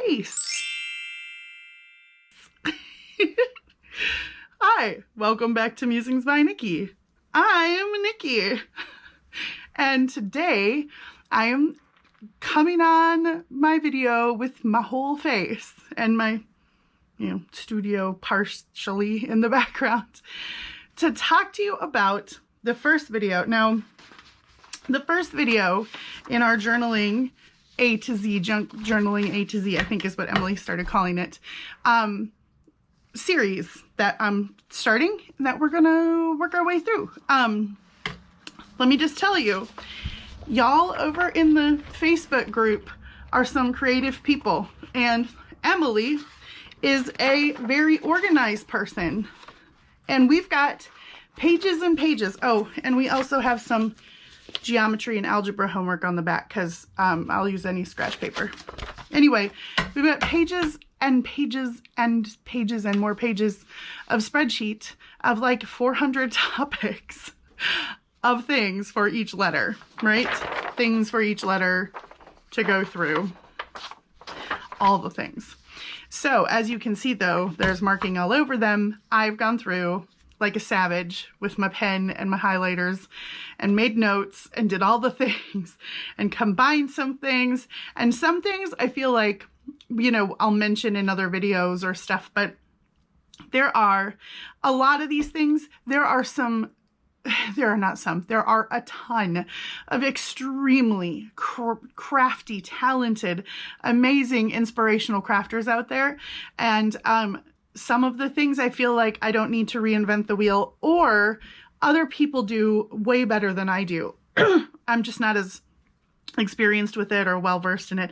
face. Hi, welcome back to Musings by Nikki. I am Nikki, and today I am coming on my video with my whole face and my, studio partially in the background to talk to you about the first video. Now, the first video in our journaling A to Z, junk journaling A to Z, I think is what Emily started calling it, series that I'm starting, that we're gonna work our way through. Let me just tell you, y'all over in the Facebook group are some creative people, and Emily is a very organized person, and we've got pages and pages. Oh, and we also have some geometry and algebra homework on the back because I'll use any scratch paper. Anyway, we've got pages and pages and pages and more pages of spreadsheet of like 400 topics of things for each letter, right? Things for each letter to go through, all the things. So as you can see though, there's marking all over them. I've gone through like a savage with my pen and my highlighters and made notes and did all the things and combined some things, and some things I feel like, I'll mention in other videos or stuff, but there are a lot of these things. There are a ton of extremely crafty, talented, amazing, inspirational crafters out there. And some of the things I feel like I don't need to reinvent the wheel, or other people do way better than I do. I'm just not as experienced with it or well-versed in it.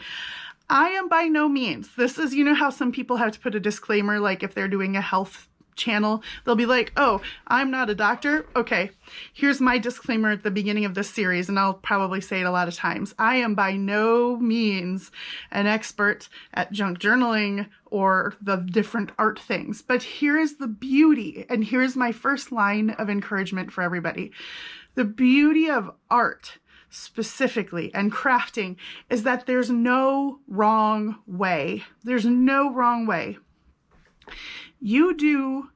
I am by no means. This is, how some people have to put a disclaimer, like if they're doing a health channel, they'll be like, oh, I'm not a doctor. Okay, here's my disclaimer at the beginning of this series, and I'll probably say it a lot of times. I am by no means an expert at junk journaling or the different art things, but here is the beauty, and here's my first line of encouragement for everybody. The beauty of art specifically and crafting is that there's no wrong way. There's no wrong way. You do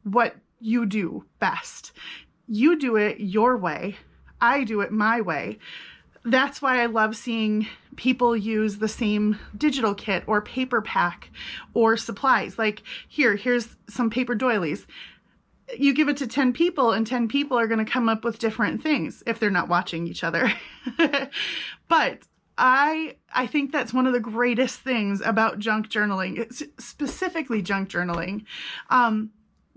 what you do best. You do it your way. I do it my way. That's why I love seeing people use the same digital kit or paper pack or supplies. Like here's some paper doilies. You give it to 10 people and 10 people are going to come up with different things if they're not watching each other. But I think that's one of the greatest things about junk journaling. It's specifically junk journaling,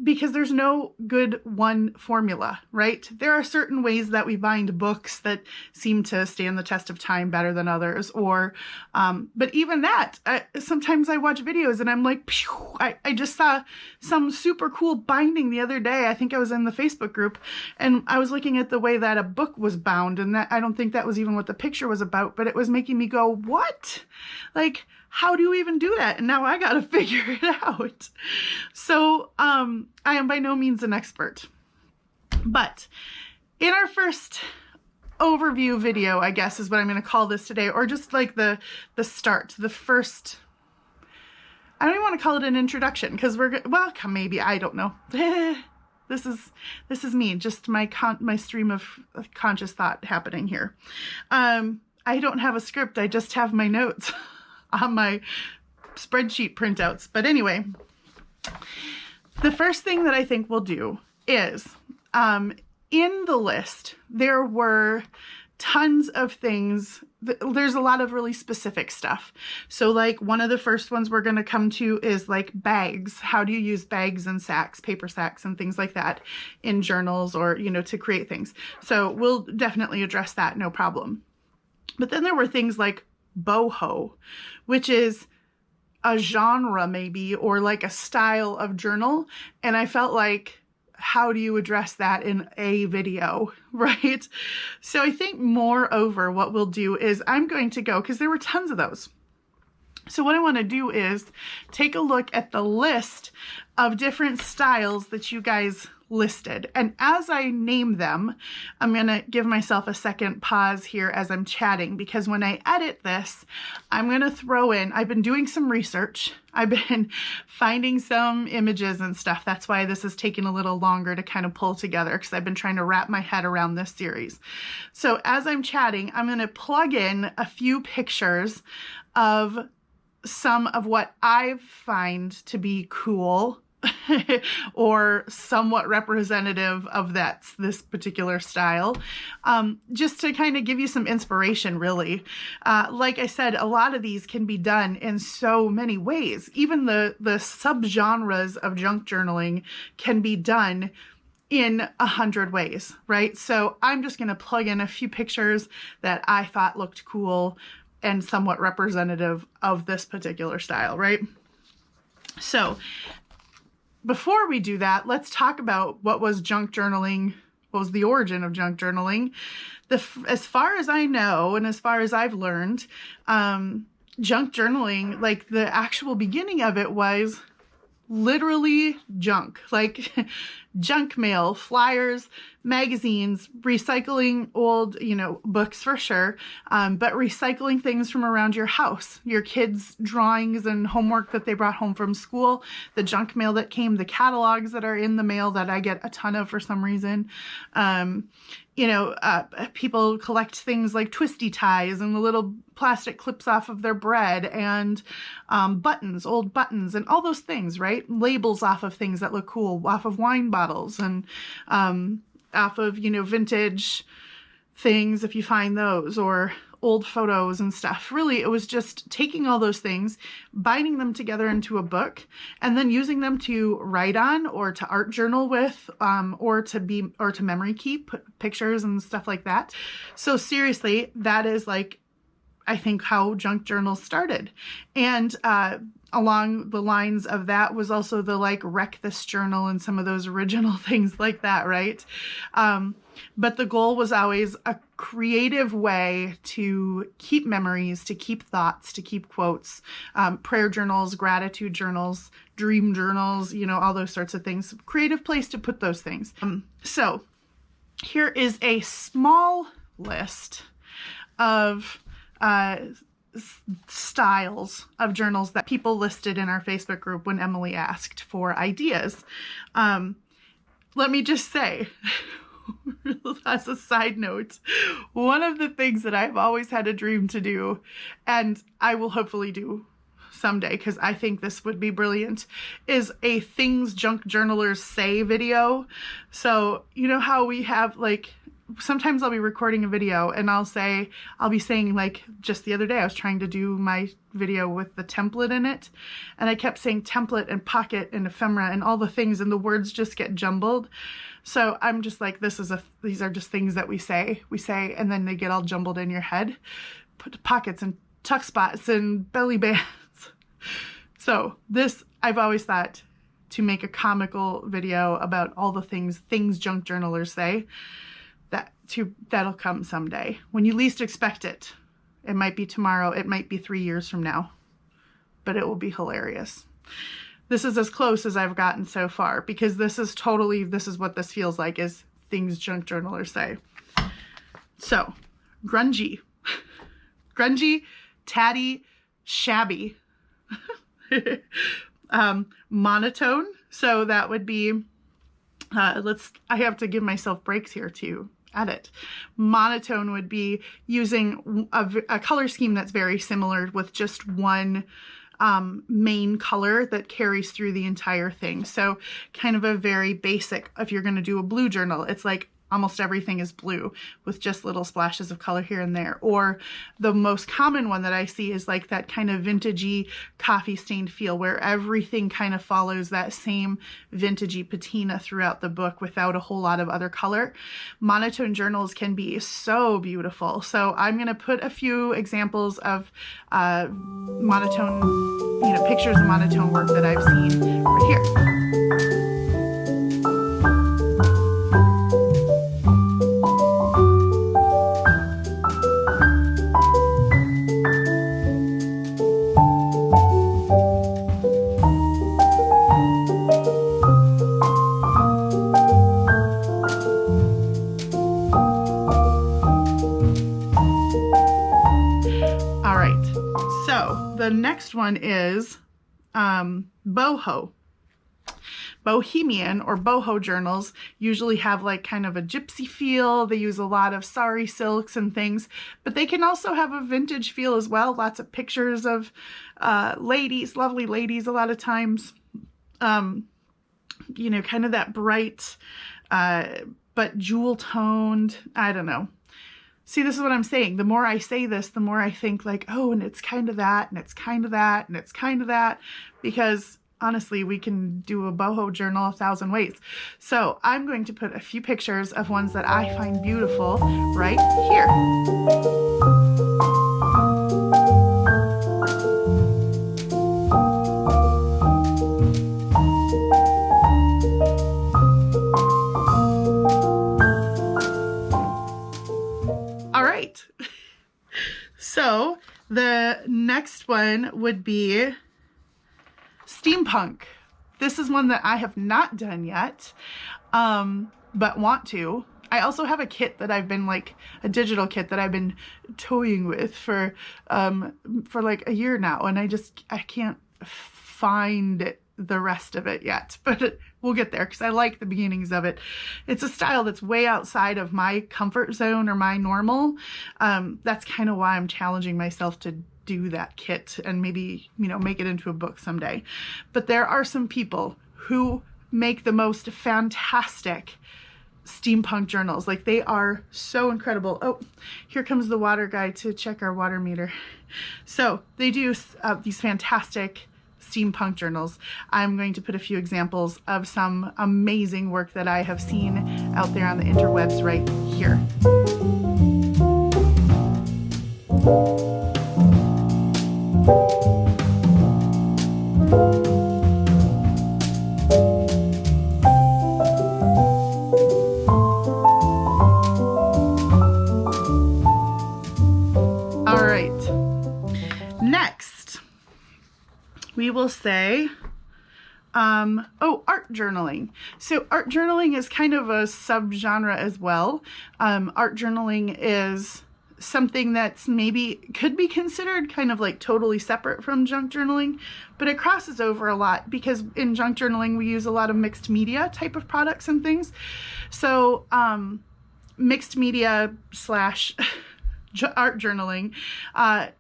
because there's no good one formula, right? There are certain ways that we bind books that seem to stand the test of time better than others, or, but even that, sometimes I watch videos and I'm like, phew, I just saw some super cool binding the other day. I think I was in the Facebook group and I was looking at the way that a book was bound, and that I don't think that was even what the picture was about, but it was making me go, what? Like, how do you even do that? And now I got to figure it out. So, I am by no means an expert, but in our first overview video, I guess is what I'm going to call this today, or just like the start, the first, I don't even want to call it an introduction, because maybe, I don't know. This is me, just my stream of conscious thought happening here. I don't have a script. I just have my notes on my spreadsheet printouts. But anyway, the first thing that I think we'll do is, in the list, there were tons of things. There's a lot of really specific stuff. So like one of the first ones we're going to come to is like bags. How do you use bags and sacks, paper sacks and things like that in journals, or, to create things. So we'll definitely address that, no problem. But then there were things like boho, which is a genre maybe, or like a style of journal. And I felt like, how do you address that in a video, right? So I think moreover, what we'll do is I'm going to go, because there were tons of those. So what I want to do is take a look at the list of different styles that you guys listed. And as I name them, I'm going to give myself a second pause here as I'm chatting, because when I edit this, I'm going to throw in, I've been doing some research. I've been finding some images and stuff. That's why this is taking a little longer to kind of pull together, because I've been trying to wrap my head around this series. So as I'm chatting, I'm going to plug in a few pictures of some of what I find to be cool or somewhat representative of this particular style, just to kind of give you some inspiration, really. Like I said, a lot of these can be done in so many ways. Even the subgenres of junk journaling can be done in 100 ways, right? So I'm just going to plug in a few pictures that I thought looked cool and somewhat representative of this particular style, right? So before we do that, let's talk about what was junk journaling, what was the origin of junk journaling. As far as I know, and as far as I've learned, junk journaling, like the actual beginning of it was literally junk, like junk mail, flyers, magazines, recycling old, books for sure, but recycling things from around your house, your kids' drawings and homework that they brought home from school, the junk mail that came, the catalogs that are in the mail that I get a ton of for some reason. People collect things like twisty ties and the little plastic clips off of their bread, and buttons, old buttons, and all those things, right? Labels off of things that look cool, off of wine bottles, and off of, vintage things if you find those, or old photos and stuff. Really, it was just taking all those things, binding them together into a book, and then using them to write on, or to art journal with, or to memory keep pictures and stuff like that. So seriously, that is like, I think, how junk journals started. And along the lines of that was also the wreck this journal and some of those original things like that, right? But the goal was always a creative way to keep memories, to keep thoughts, to keep quotes, prayer journals, gratitude journals, dream journals, all those sorts of things. Creative place to put those things. So here is a small list of styles of journals that people listed in our Facebook group when Emily asked for ideas. Let me just say, as a side note, one of the things that I've always had a dream to do, and I will hopefully do someday, because I think this would be brilliant, is a things junk journalers say video. So how we have sometimes I'll be recording a video and I'll be saying, just the other day I was trying to do my video with the template in it, and I kept saying template and pocket and ephemera and all the things, and the words just get jumbled. So I'm just like, these are just things that we say, and then they get all jumbled in your head. Put pockets and tuck spots and belly bands. So this, I've always thought to make a comical video about all the things junk journalers say. That'll come someday when you least expect it. It might be tomorrow. It might be 3 years from now, but it will be hilarious. This is as close as I've gotten so far, because this is what this feels like, is things junk journalers say. So grungy, tatty, shabby, monotone. So that would be, I have to give myself breaks here to edit. Monotone would be using a color scheme that's very similar, with just one main color that carries through the entire thing. So kind of a very basic, if you're going to do a blue journal, it's like almost everything is blue with just little splashes of color here and there. Or the most common one that I see is like that kind of vintagey coffee stained feel, where everything kind of follows that same vintagey patina throughout the book without a whole lot of other color. Monotone journals can be so beautiful. So I'm going to put a few examples of monotone, pictures of monotone work that I've seen right here. So the next one is boho. Bohemian or boho journals usually have like kind of a gypsy feel. They use a lot of sari silks and things, but they can also have a vintage feel as well. Lots of pictures of ladies, lovely ladies a lot of times. You know, kind of that bright, but jewel toned, I don't know. See, this is what I'm saying. The more I say this, the more I think like, oh, and it's kind of that, and it's kind of that, and it's kind of that, because honestly, we can do a boho journal 1,000 ways. So I'm going to put a few pictures of ones that I find beautiful right here. All right. So the next one would be steampunk. This is one that I have not done yet, but want to. I also have a kit that I've been like a digital kit that I've been toying with for like a year now, and I can't find the rest of it yet, but we'll get there because I like the beginnings of it. It's a style that's way outside of my comfort zone or my normal. That's kind of why I'm challenging myself to do that kit and maybe, you know, make it into a book someday. But there are some people who make the most fantastic steampunk journals. Like, they are so incredible. Oh, here comes the water guy to check our water meter. So they do these fantastic steampunk journals. I'm going to put a few examples of some amazing work that I have seen out there on the interwebs right here. All right, next we will say art journaling. So art journaling is kind of a subgenre as well. Art journaling is something that's maybe could be considered kind of like totally separate from junk journaling, but it crosses over a lot because in junk journaling we use a lot of mixed media type of products and things. So mixed media slash art journaling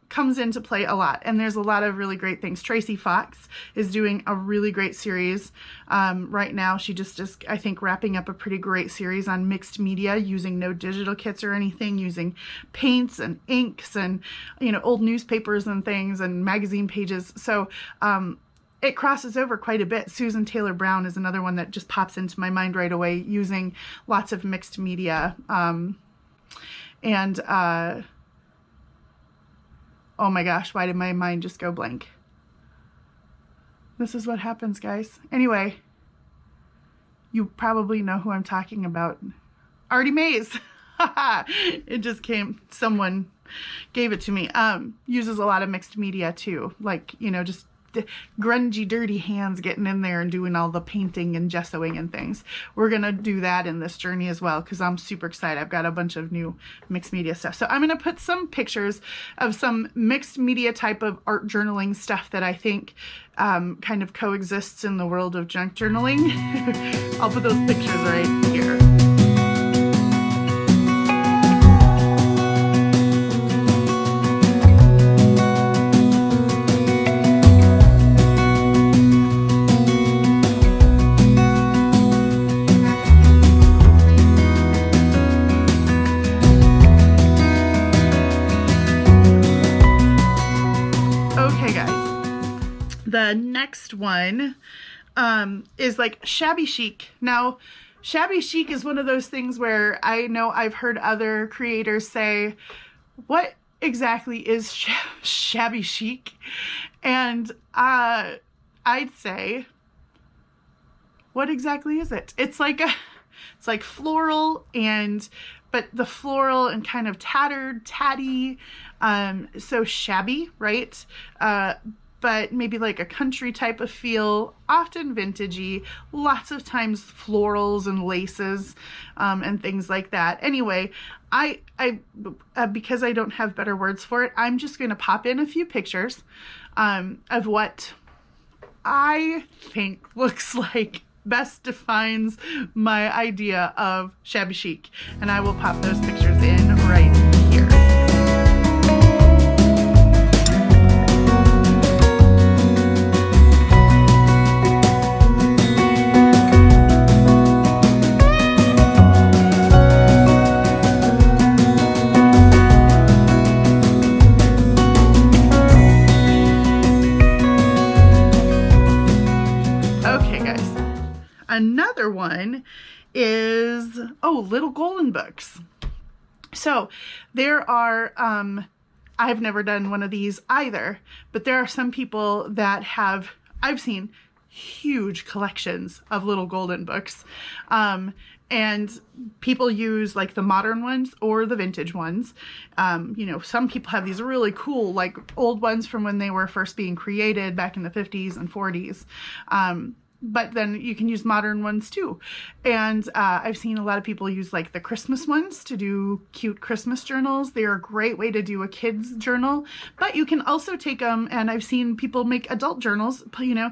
comes into play a lot, and there's a lot of really great things. Tracy Fox is doing a really great series right now. She just is, I think, wrapping up a pretty great series on mixed media using no digital kits or anything, using paints and inks and, you know, old newspapers and things and magazine pages. So it crosses over quite a bit. Susan Taylor Brown is another one that just pops into my mind right away, using lots of mixed media. Oh my gosh, why did my mind just go blank? This is what happens, guys. Anyway, you probably know who I'm talking about. Artie Mays. It just came, someone gave it to me. Uses a lot of mixed media too. Like, you know, just grungy, dirty hands getting in there and doing all the painting and gessoing and things. We're gonna do that in this journey as well because I'm super excited. I've got a bunch of new mixed media stuff. So I'm gonna put some pictures of some mixed media type of art journaling stuff that I think kind of coexists in the world of junk journaling. I'll put those pictures right here. The next one is like shabby chic. Now, shabby chic is one of those things where I know I've heard other creators say, what exactly is shabby chic? And I'd say, what exactly is it? It's like floral, but the floral and kind of tattered, tatty, so shabby, right? but maybe like a country type of feel, often vintagey, lots of times florals and laces, and things like that. Anyway, I because I don't have better words for it, I'm just going to pop in a few pictures of what I think looks like best defines my idea of shabby chic, and I will pop those pictures in right here. Another one is, little golden books. So there are, I've never done one of these either, but there are some people that have, I've seen huge collections of little golden books. And people use like the modern ones or the vintage ones. You know, some people have these really cool, like old ones from when they were first being created back in the 50s and 40s. But then you can use modern ones too. And I've seen a lot of people use like the Christmas ones to do cute Christmas journals. They're a great way to do a kid's journal, but you can also take them, and I've seen people make adult journals, you know,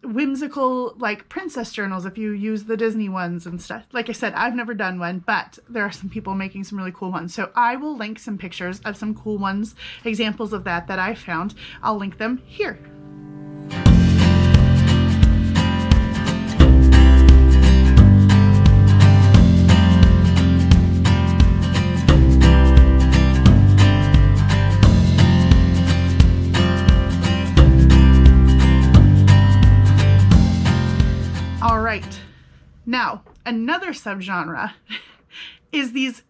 whimsical like princess journals if you use the Disney ones and stuff. Like I said, I've never done one, but there are some people making some really cool ones. So I will link some pictures of some cool ones, examples of that I found. I'll link them here. Now, another subgenre is these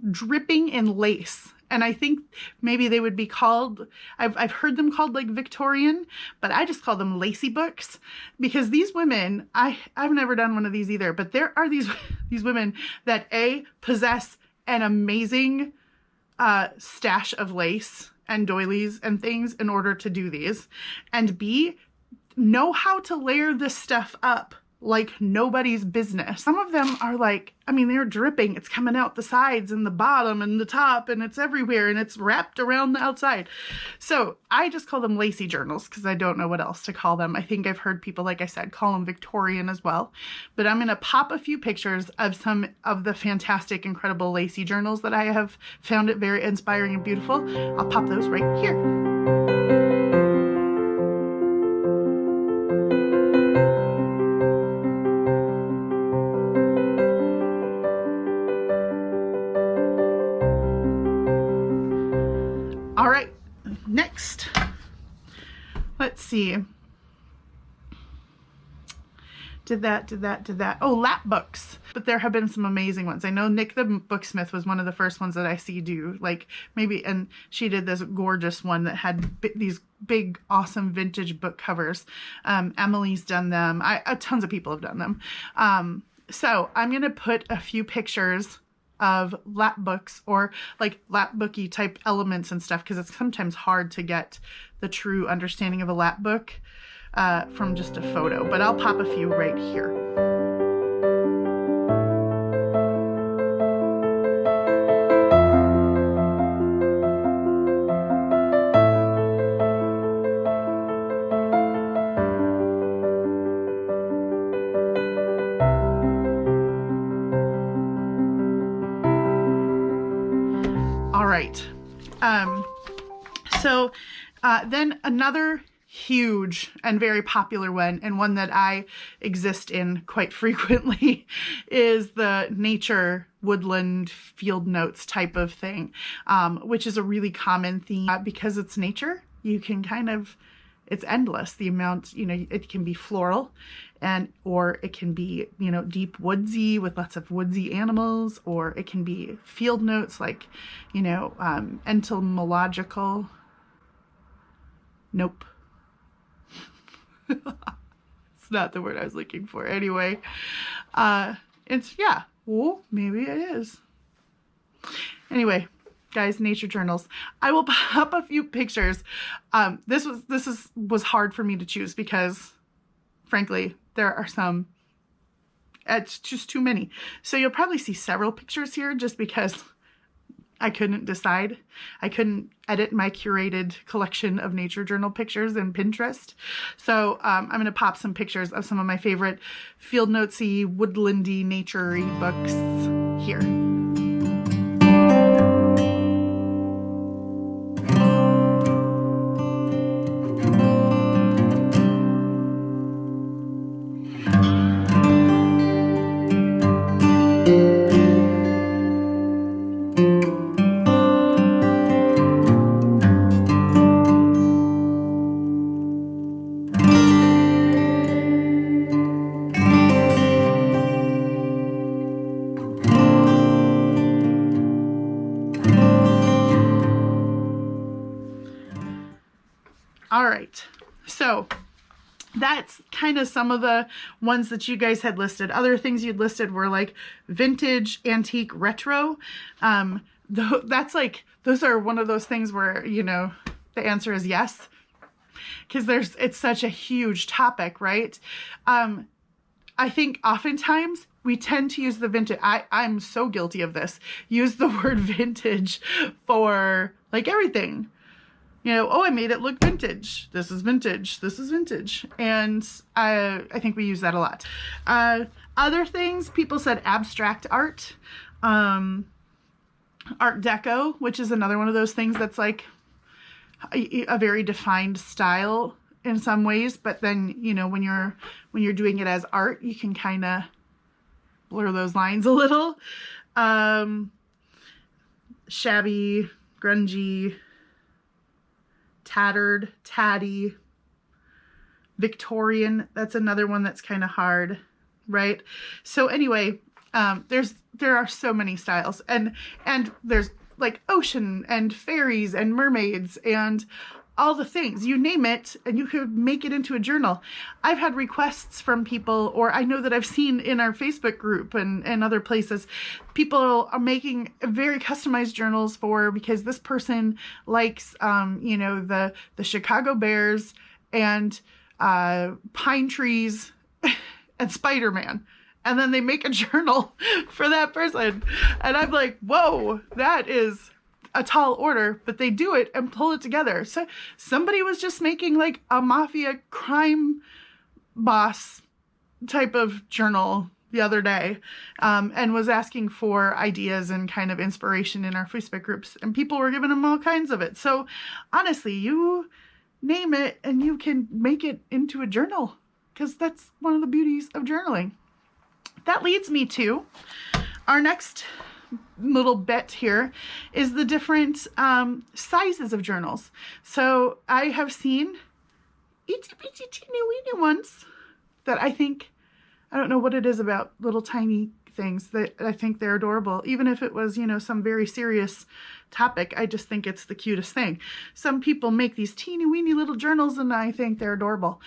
dripping in lace. And I think maybe they would be called, I've heard them called like Victorian, but I just call them lacy books, because these women, I've never done one of these either, but there are these women that possess an amazing stash of lace and doilies and things in order to do these, and B, know how to layer this stuff up like nobody's business. Some of them are like, I mean, they're dripping. It's coming out the sides and the bottom and the top, and it's everywhere, and it's wrapped around the outside. So I just call them lacy journals because I don't know what else to call them. I think I've heard people, like I said, call them Victorian as well. But I'm going to pop a few pictures of some of the fantastic, incredible lacy journals that I have found it very inspiring and beautiful. I'll pop those right here. All right, next, let's see. Did that. Oh, lap books. But there have been some amazing ones. I know Nick the Booksmith was one of the first ones that I see do, like maybe, and she did this gorgeous one that had these big, awesome vintage book covers. Emily's done them. Tons of people have done them. So I'm going to put a few pictures of lap books or like lap booky type elements and stuff, because it's sometimes hard to get the true understanding of a lap book from just a photo, but I'll pop a few right here. All right. Then another huge and very popular one, and one that I exist in quite frequently, is the nature, woodland, field notes type of thing, which is a really common theme. Because it's nature, you can kind of, it's endless. The amount, you know, it can be floral, or it can be, you know, deep woodsy with lots of woodsy animals, or it can be field notes like, you know, entomological. Nope. It's not the word I was looking for. Anyway, it's, yeah, well, maybe it is. Anyway, guys, nature journals. I will pop a few pictures. This was hard for me to choose because, frankly, there are some. It's just too many. So you'll probably see several pictures here just because I couldn't decide. I couldn't edit my curated collection of nature journal pictures in Pinterest. So I'm going to pop some pictures of some of my favorite field notesy, woodlandy, nature-y books here. All right, so that's kind of some of the ones that you guys had listed. Other things you'd listed were like vintage, antique, retro. That's like, those are one of those things where, you know, the answer is yes, because it's such a huge topic, right? I think oftentimes we tend to use the vintage. I'm so guilty of this. Use the word vintage for like everything. You know, oh, I made it look vintage. This is vintage. This is vintage. And I think we use that a lot. Other things, people said abstract art, Art Deco, which is another one of those things that's like a very defined style in some ways. But then, you know, when you're doing it as art, you can kind of blur those lines a little. Shabby, grungy, tattered, tatty, Victorian. That's another one that's kind of hard, right? So anyway, there are so many styles, and there's like ocean and fairies and mermaids and all the things, you name it, and you could make it into a journal. I've had requests from people, or I know that I've seen in our Facebook group and other places, people are making very customized journals because this person likes, you know, the Chicago Bears and pine trees and Spider-Man. And then they make a journal for that person. And I'm like, whoa, that is a tall order, but they do it and pull it together. So somebody was just making like a mafia crime boss type of journal the other day, and was asking for ideas and kind of inspiration in our Facebook groups, and people were giving them all kinds of it. So honestly, you name it and you can make it into a journal, because that's one of the beauties of journaling. That leads me to our next little bit here, is the different sizes of journals. So I have seen itty bitty teeny weeny ones that I don't know what it is about little tiny things that I think they're adorable. Even if it was, you know, some very serious topic, I just think it's the cutest thing. Some people make these teeny weeny little journals and I think they're adorable.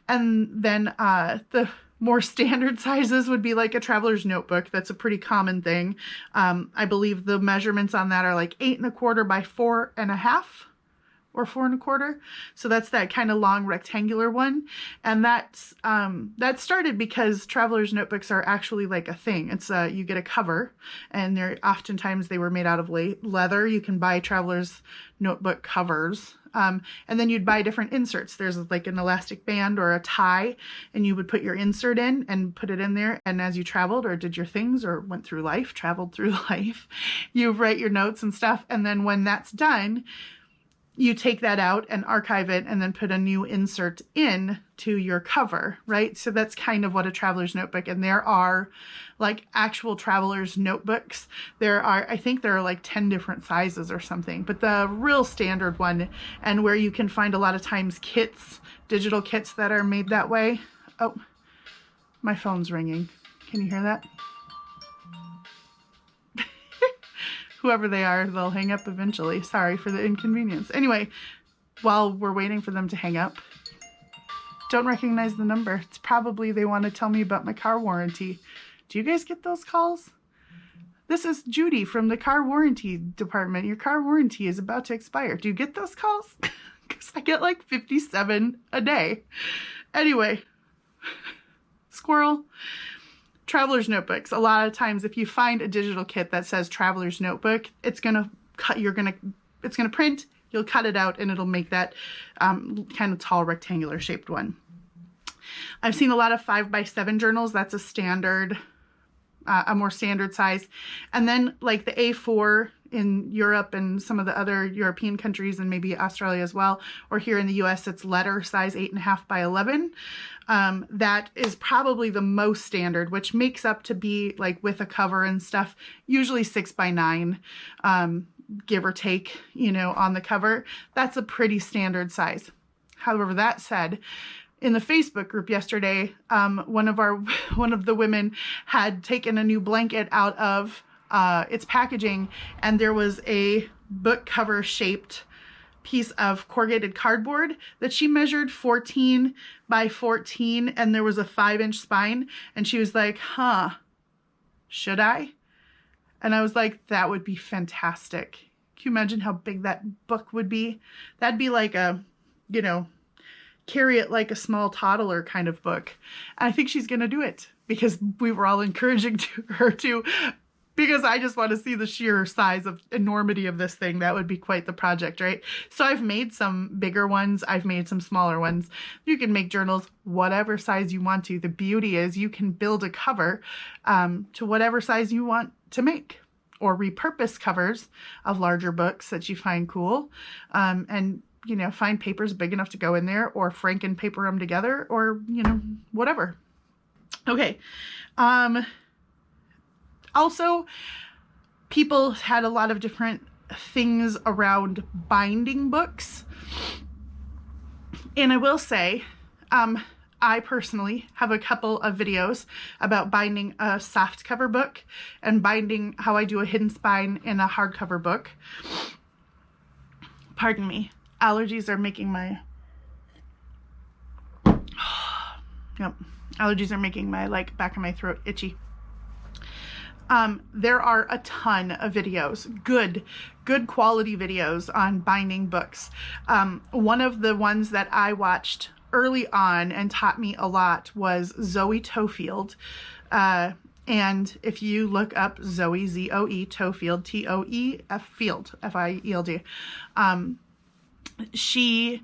And then the more standard sizes would be like a traveler's notebook. That's a pretty common thing. I believe the measurements on that are like 8 1/4 by 4 1/2 or 4 1/4. So that's that kind of long rectangular one. And that's that started because traveler's notebooks are actually like a thing. It's you get a cover, and oftentimes they were made out of leather. You can buy traveler's notebook covers. And then you'd buy different inserts. There's like an elastic band or a tie, and you would put your insert in and put it in there. And as you traveled or did your things or went through life, traveled through life, you write your notes and stuff. And then when that's done, you take that out and archive it and then put a new insert in to your cover, right? So that's kind of what a traveler's notebook, and there are like actual traveler's notebooks. I think there are like 10 different sizes or something, but the real standard one, and where you can find a lot of times kits, digital kits that are made that way. Oh, my phone's ringing. Can you hear that? Whoever they are, they'll hang up eventually. Sorry for the inconvenience. Anyway, while we're waiting for them to hang up, don't recognize the number. It's probably they want to tell me about my car warranty. Do you guys get those calls? this is Judy from the car warranty department. Your car warranty is about to expire. Do you get those calls? Because I get like 57 a day. Anyway, squirrel. Traveler's notebooks. A lot of times if you find a digital kit that says Traveler's Notebook, it's gonna print, you'll cut it out, and it'll make that kind of tall rectangular shaped one. I've seen a lot of 5x7 journals. That's a standard, a more standard size. And then like the A4 in Europe and some of the other European countries, and maybe Australia as well, or here in the US, it's letter size 8.5 by 11. That is probably the most standard, which makes up to be like with a cover and stuff, usually 6 by 9, give or take, you know, on the cover. That's a pretty standard size. However, that said, in the Facebook group yesterday, one of the women had taken a new blanket out of its packaging, and there was a book cover shaped piece of corrugated cardboard that she measured 14 by 14, and there was a 5-inch spine, and she was like, huh, should I? And I was like, that would be fantastic. Can you imagine how big that book would be? That'd be like a, you know, carry it like a small toddler kind of book. And I think she's going to do it because we were all encouraging her to, because I just want to see the sheer size of enormity of this thing. That would be quite the project, right? So I've made some bigger ones. I've made some smaller ones. You can make journals whatever size you want to. The beauty is you can build a cover to whatever size you want to make, or repurpose covers of larger books that you find cool. And you know, find papers big enough to go in there, or Franken paper them together, or, you know, whatever. Okay. Also, people had a lot of different things around binding books. And I will say, I personally have a couple of videos about binding a soft cover book and binding how I do a hidden spine in a hardcover book. Pardon me. Allergies are making my, allergies are making my like back of my throat itchy. There are a ton of videos, good quality videos on binding books. One of the ones that I watched early on and taught me a lot was Zoe Tofield. And if you look up Zoe, Z-O-E, Tofield, T-O-E-F, Field, F-I-E-L-D, she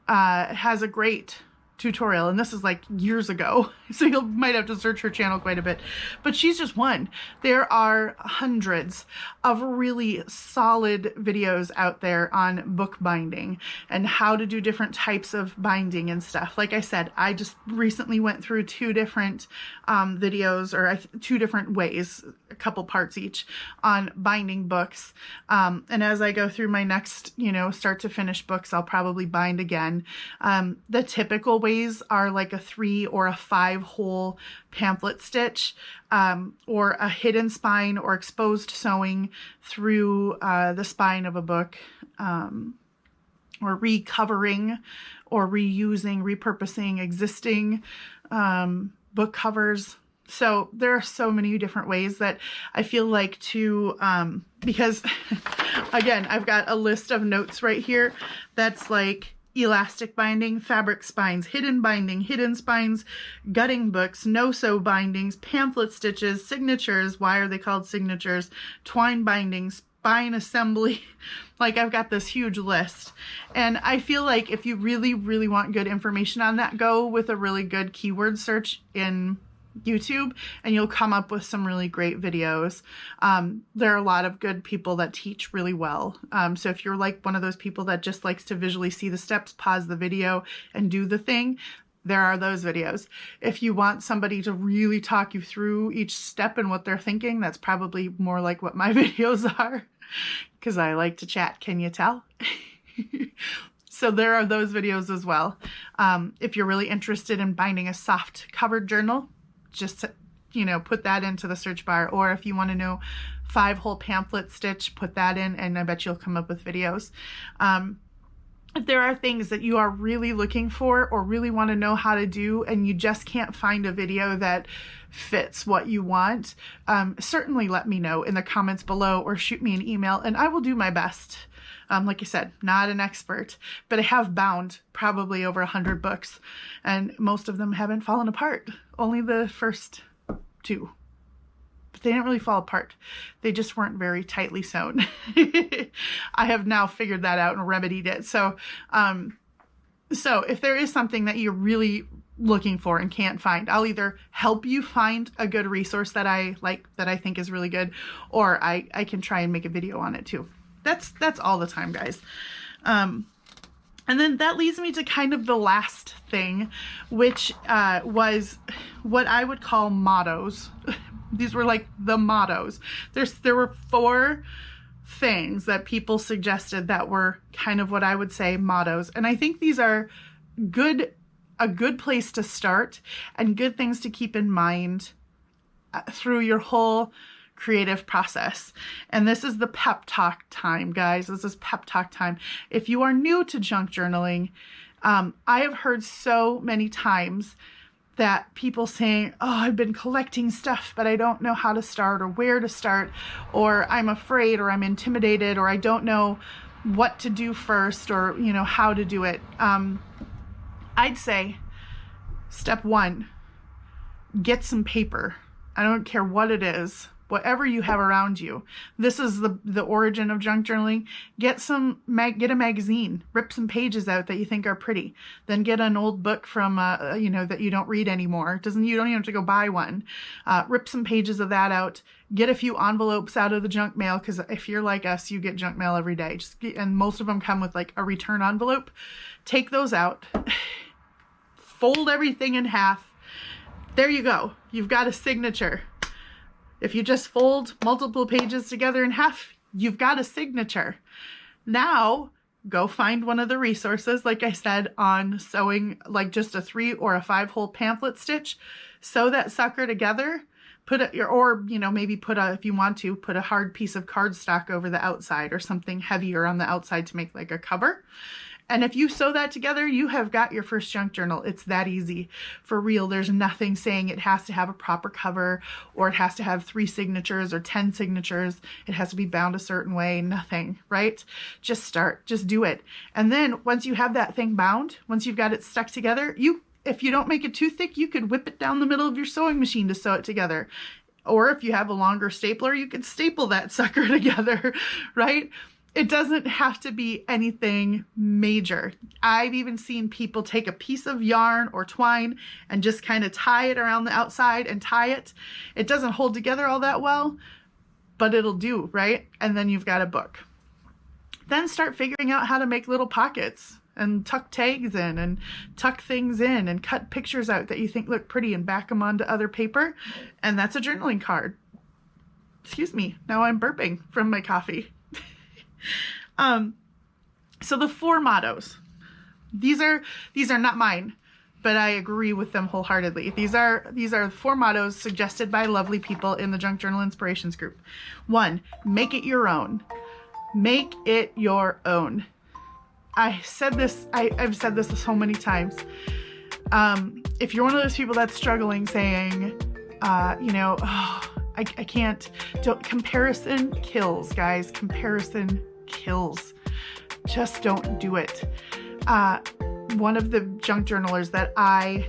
has a great tutorial, and this is like years ago, so you might have to search her channel quite a bit, but she's just one. There are hundreds of really solid videos out there on book binding and how to do different types of binding and stuff. Like I said, I just recently went through 2 different videos, or 2 different ways, a couple parts each, on binding books. And as I go through my next, you know, start to finish books, I'll probably bind again. The typical ways are like a 3 or a 5 hole pamphlet stitch, or a hidden spine or exposed sewing through the spine of a book, or recovering or reusing, repurposing existing book covers. So there are so many different ways that I feel like to, because again, I've got a list of notes right here that's like elastic binding, fabric spines, hidden binding, hidden spines, gutting books, no-sew bindings, pamphlet stitches, signatures, why are they called signatures, twine bindings, spine assembly. Like, I've got this huge list. And I feel like if you really, really want good information on that, go with a really good keyword search in YouTube, and you'll come up with some really great videos. There are a lot of good people that teach really well. So if you're like one of those people that just likes to visually see the steps, pause the video and do the thing, there are those videos. If you want somebody to really talk you through each step and what they're thinking, that's probably more like what my videos are, because I like to chat. Can you tell? So there are those videos as well. If you're really interested in binding a soft covered journal, just, you know, put that into the search bar. Or if you want to know 5 hole pamphlet stitch, put that in, and I bet you'll come up with videos. if there are things that you are really looking for or really want to know how to do and you just can't find a video that fits what you want, certainly let me know in the comments below or shoot me an email and I will do my best. Like I said, not an expert, but I have bound probably over 100 books and most of them haven't fallen apart. Only the first 2. But they didn't really fall apart. They just weren't very tightly sewn. I have now figured that out and remedied it. So if there is something that you're really looking for and can't find, I'll either help you find a good resource that I like, that I think is really good, or I can try and make a video on it too. That's all the time, guys. And then that leads me to kind of the last thing, which was what I would call mottos. These were like the mottos. There were 4 things that people suggested that were kind of what I would say mottos. And I think these are a good place to start and good things to keep in mind through your whole creative process. And this is the pep talk time, guys. This is pep talk time. If you are new to junk journaling, I have heard so many times that people saying, oh, I've been collecting stuff, but I don't know how to start or where to start, or I'm afraid, or I'm intimidated, or I don't know what to do first, or, you know, how to do it. I'd say step 1, get some paper. I don't care what it is, whatever you have around you. This is the origin of junk journaling. Get a magazine, rip some pages out that you think are pretty. Then get an old book from, you know, that you don't read anymore. You don't even have to go buy one. Rip some pages of that out. Get a few envelopes out of the junk mail, because if you're like us, you get junk mail every day. And most of them come with like a return envelope. Take those out. Fold everything in half. There you go. You've got a signature. If you just fold multiple pages together in half, you've got a signature. Now, go find one of the resources, like I said, on sewing, like just a 3 or a 5 hole pamphlet stitch. Sew that sucker together. Or, you know, maybe if you want to, put a hard piece of cardstock over the outside or something heavier on the outside to make like a cover. And if you sew that together, you have got your first junk journal. It's that easy. For real, there's nothing saying it has to have a proper cover, or it has to have 3 signatures or 10 signatures. It has to be bound a certain way. Nothing, right? Just start. Just do it. And then once you have that thing bound, once you've got it stuck together, if you don't make it too thick, you could whip it down the middle of your sewing machine to sew it together. Or if you have a longer stapler, you could staple that sucker together, right? It doesn't have to be anything major. I've even seen people take a piece of yarn or twine and just kind of tie it around the outside and tie it. It doesn't hold together all that well, but it'll do, right? And then you've got a book. Then start figuring out how to make little pockets and tuck tags in and tuck things in and cut pictures out that you think look pretty and back them onto other paper. And that's a journaling card. Excuse me, now I'm burping from my coffee. So the 4 mottos, these are not mine, but I agree with them wholeheartedly. These are 4 mottos suggested by lovely people in the Junk Journal Inspirations group. 1, make it your own. Make it your own. I've said this so many times. If you're one of those people that's struggling saying, you know, oh, I can't, comparison kills, guys. Comparison kills. Just don't do it. One of the junk journalers that I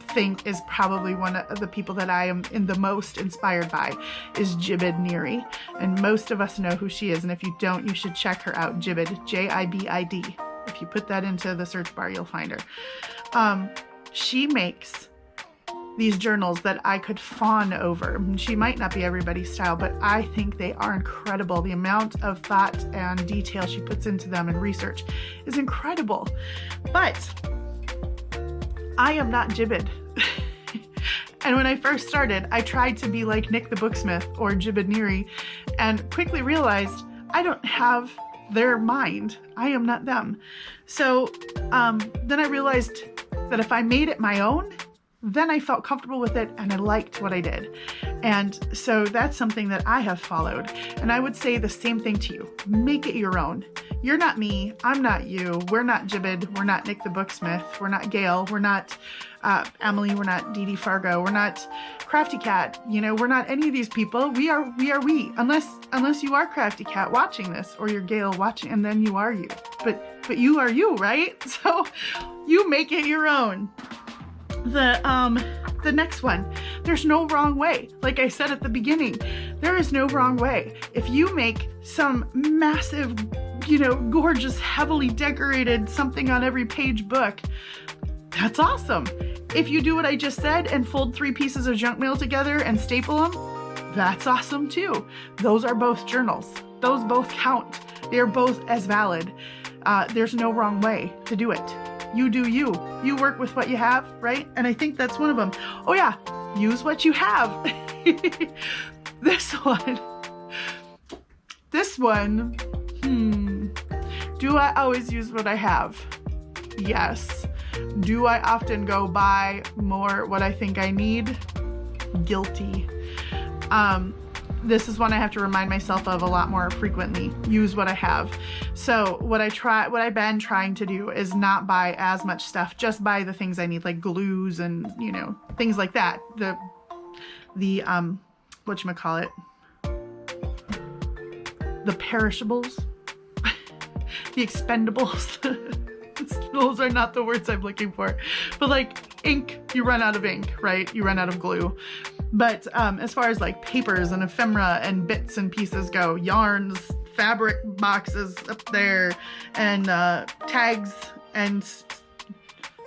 think is probably one of the people that I am the most inspired by is Jibid Neary. And most of us know who she is. And if you don't, you should check her out. Jibid, J-I-B-I-D. If you put that into the search bar, you'll find her. She makes these journals that I could fawn over. She might not be everybody's style, but I think they are incredible. The amount of thought and detail she puts into them and research is incredible. But I am not Jibid. And when I first started, I tried to be like Nick the Booksmith or Jibid Neary and quickly realized I don't have their mind. I am not them. So then I realized that if I made it my own, then I felt comfortable with it and I liked what I did. And so that's something that I have followed. And I would say the same thing to you. Make it your own. You're not me. I'm not you. We're not Jibbid. We're not Nick the Booksmith. We're not Gail. We're not Emily. We're not Dee Dee Fargo. We're not Crafty Cat. You know, we're not any of these people. We are we. Unless you are Crafty Cat watching this, or you're Gail watching, and then you are you. But you are you, right? So you make it your own. The next one, there's no wrong way. Like I said at the beginning, there is no wrong way. If you make some massive, you know, gorgeous, heavily decorated, something on every page book, that's awesome. If you do what I just said and fold 3 pieces of junk mail together and staple them, that's awesome too. Those are both journals. Those both count. They're both as valid. There's no wrong way to do it. You do you. You work with what you have, right? And I think that's one of them. Oh yeah, use what you have. This one, do I always use what I have? Yes. Do I often go buy more what I think I need? Guilty. This is one I have to remind myself of a lot more frequently. Use what I have. So what I've been trying to do is not buy as much stuff, just buy the things I need, like glues and, you know, things like that. The whatchamacallit, the perishables, the expendables. Those are not the words I'm looking for, but like ink, you run out of ink, right? You run out of glue. But as far as like papers and ephemera and bits and pieces go, yarns, fabric boxes up there, and tags, and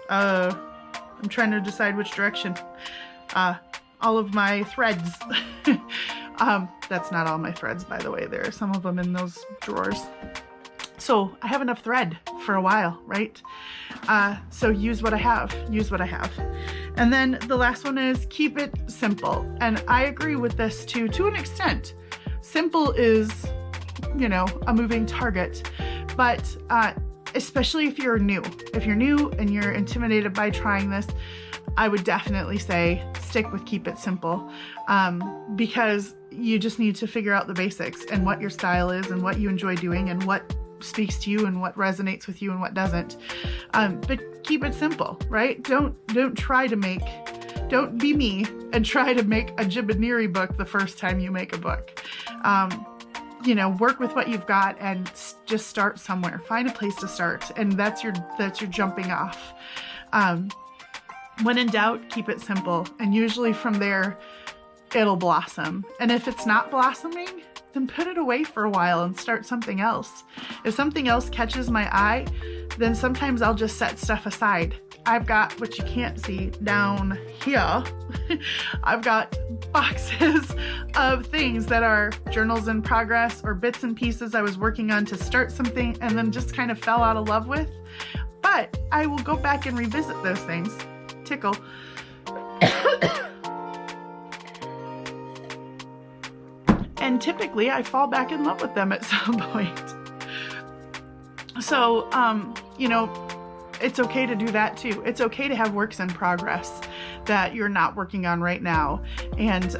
I'm trying to decide which direction. All of my threads. That's not all my threads, by the way. There are some of them in those drawers. So I have enough thread for a while, right? So use what I have. Use what I have. And then the last one is keep it simple. And I agree with this too, to an extent. Simple is, you know, a moving target. But especially if you're new. If you're new and you're intimidated by trying this, I would definitely say stick with keep it simple. Because you just need to figure out the basics and what your style is and what you enjoy doing and what speaks to you and what resonates with you and what doesn't. But keep it simple, right? Don't be me and try to make a Jibbiniri book the first time you make a book. You know, work with what you've got and just start somewhere. Find a place to start, and that's your jumping off. When in doubt, keep it simple, and usually from there it'll blossom. And if it's not blossoming, then put it away for a while and start something else. If something else catches my eye, then sometimes I'll just set stuff aside. I've got, what you can't see down here, I've got boxes of things that are journals in progress or bits and pieces I was working on to start something and then just kind of fell out of love with. But I will go back and revisit those things. Tickle. And typically I fall back in love with them at some point. So, you know, it's okay to do that too. It's okay to have works in progress that you're not working on right now. And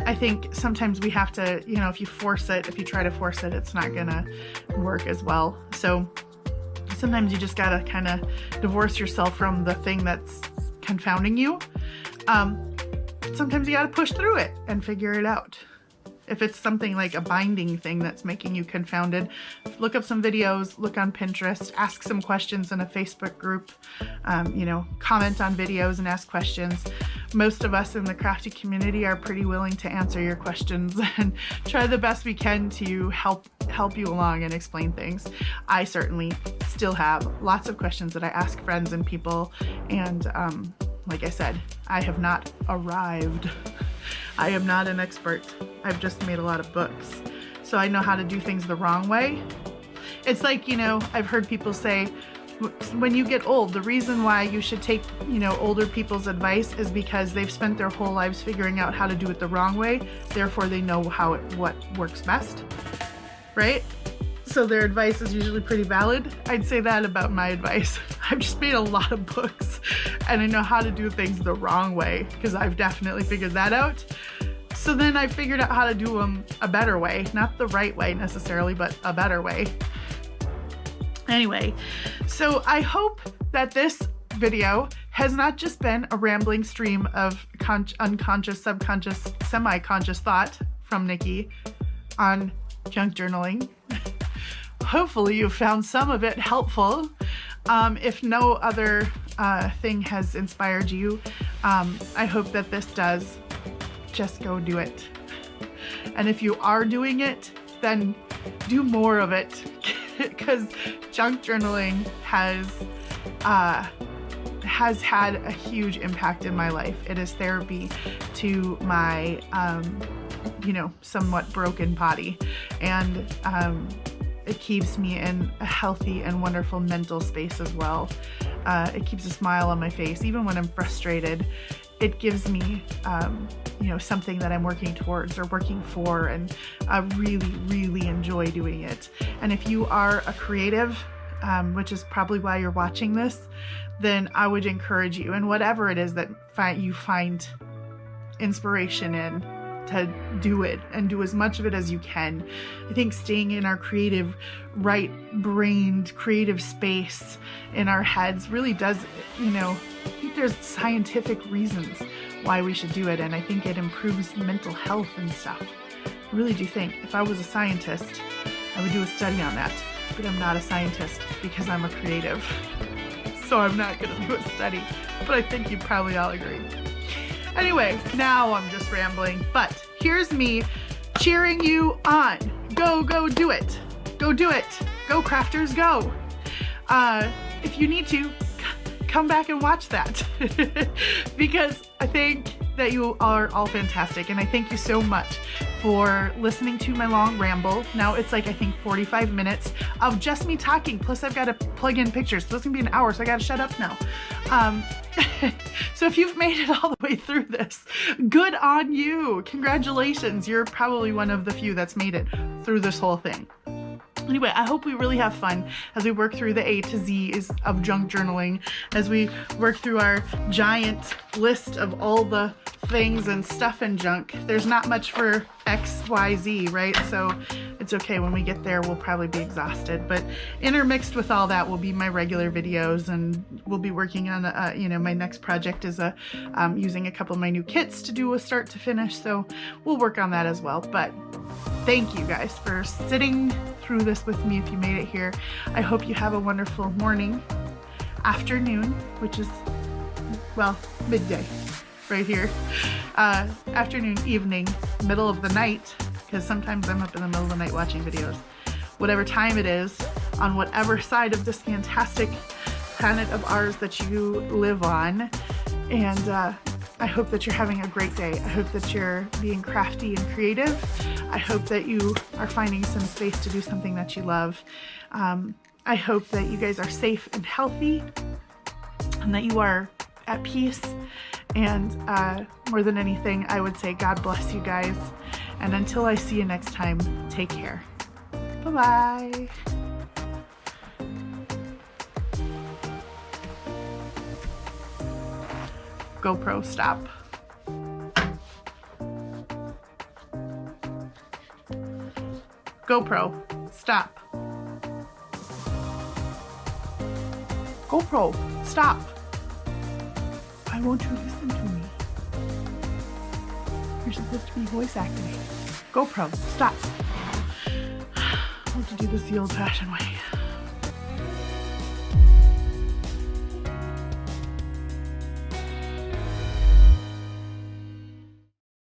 I think sometimes we have to, you know, if you try to force it, it's not gonna work as well. So sometimes you just gotta kind of divorce yourself from the thing that's confounding you. Sometimes you gotta push through it and figure it out. If it's something like a binding thing that's making you confounded, look up some videos, look on Pinterest, ask some questions in a Facebook group, you know, comment on videos and ask questions. Most of us in the crafty community are pretty willing to answer your questions and try the best we can to help you along and explain things. I certainly still have lots of questions that I ask friends and people, and like I said, I have not arrived. I am not an expert. I've just made a lot of books. So I know how to do things the wrong way. It's like, you know, I've heard people say, when you get old, the reason why you should take, you know, older people's advice is because they've spent their whole lives figuring out how to do it the wrong way. Therefore, they know what works best, right? so their advice is usually pretty valid. I'd say that about my advice. I've just made a lot of books and I know how to do things the wrong way because I've definitely figured that out. So then I figured out how to do them a better way, not the right way necessarily, but a better way. Anyway, so I hope that this video has not just been a rambling stream of unconscious, subconscious, semi-conscious thought from Nikki on junk journaling. Hopefully you found some of it helpful. If no other thing has inspired you, I hope that this does. Just go do it. And if you are doing it, then do more of it because junk journaling has had a huge impact in my life. It is therapy to my, somewhat broken body. And it keeps me in a healthy and wonderful mental space as well. It keeps a smile on my face, even when I'm frustrated. It gives me, something that I'm working towards or working for, and I really, really enjoy doing it. And if you are a creative, which is probably why you're watching this, then I would encourage you, and whatever it is that you find inspiration in, to do it and do as much of it as you can. I think staying in our creative, right-brained, creative space in our heads really does, I think there's scientific reasons why we should do it, and I think it improves mental health and stuff. I really do think if I was a scientist, I would do a study on that, but I'm not a scientist because I'm a creative. So I'm not going to do a study, but I think you probably all agree. Anyway, now I'm just rambling, but here's me cheering you on. Go do it. Go do it. Go crafters, go. If you need to, come back and watch that because I think that you are all fantastic, and I thank you so much for listening to my long ramble. Now it's like, I think 45 minutes of just me talking, plus I've got to plug in pictures, so it's gonna be an hour, so I gotta shut up now. So if you've made it all the way through this, good on you. Congratulations, you're probably one of the few that's made it through this whole thing. Anyway, I hope we really have fun as we work through the A to Z's of junk journaling, as we work through our giant list of all the things and stuff in junk. There's not much for X, Y, Z, right? So it's okay. When we get there, we'll probably be exhausted. But intermixed with all that will be my regular videos, and we'll be working on, my next project is using a couple of my new kits to do a start to finish. So we'll work on that as well. But thank you guys for sitting through this with me if you made it here. I hope you have a wonderful morning, afternoon, which is, well, midday right here, afternoon, evening, middle of the night, because sometimes I'm up in the middle of the night watching videos. Whatever time it is, on whatever side of this fantastic planet of ours that you live on. And I hope that you're having a great day. I hope that you're being crafty and creative. I hope that you are finding some space to do something that you love. I hope that you guys are safe and healthy, and that you are at peace. And more than anything, I would say God bless you guys. And until I see you next time, take care. Bye-bye. GoPro, stop. GoPro, stop. GoPro, stop. Why won't you listen to me? You're supposed to be voice activated. GoPro, stop. I want to do this the old-fashioned way.